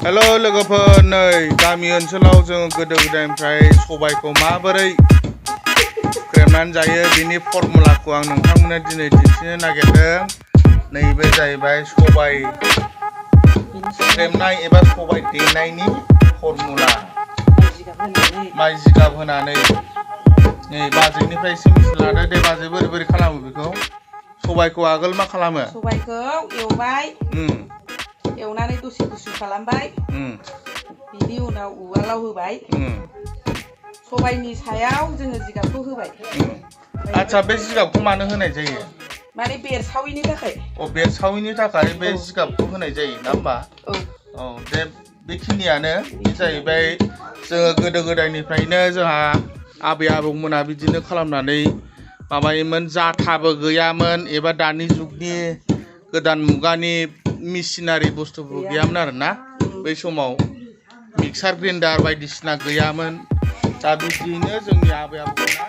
हेल' लोगोफोर नै गामि ओनसोलाव जों गोदो गोदायनिफ्राय सबायखौ माबोरै हुख्रेमनानै जायो बिनि फर्मुलाखौ आं नोंथांमोननो दिनै दिन्थिनो नागिरदों। नैबे जाहैबाय सबाय हुख्रेमनाय एबा सबाय देनायनि फर्मुला। माइ जिगाब होनानै नै बाजैनिफ्राय एसे मिथिना लादो दे बाजै बोरै बोरै खालामो बेखौ। सबायखौ आगोल मा खालामो? सबायखौ एवबाय एवनानै दसे गुसु खालामबाय बिनि उनाव उवालाव होबाय सबायनि सायाव जोङो जिगाबखौ होबाय। आच्छा बे जिगाबखौ मानो होनाय जायो? माने बेरसाविनि थाखाय। बेरसाविनि थाखाय बे जिगाबखौ होनाय जायो ना होमबा? औ दे बेखिनियानो जाहैबाय जोङो गोदो गोदायनिफ्रायनो जोंहा आबै आबौमोना बिदिनो खालामनानै माबायोमोन। जाथाबो गैयामोन एबा दानि जुगनि गोदान मुगानि मेसिनारि बुस्थुबो गैयामोन आरोना। बै समाव मिक्सार ग्राइन्डार बायदिसिना गैयामोन। दा बिदियैनो जोंनि आबै आबौमोना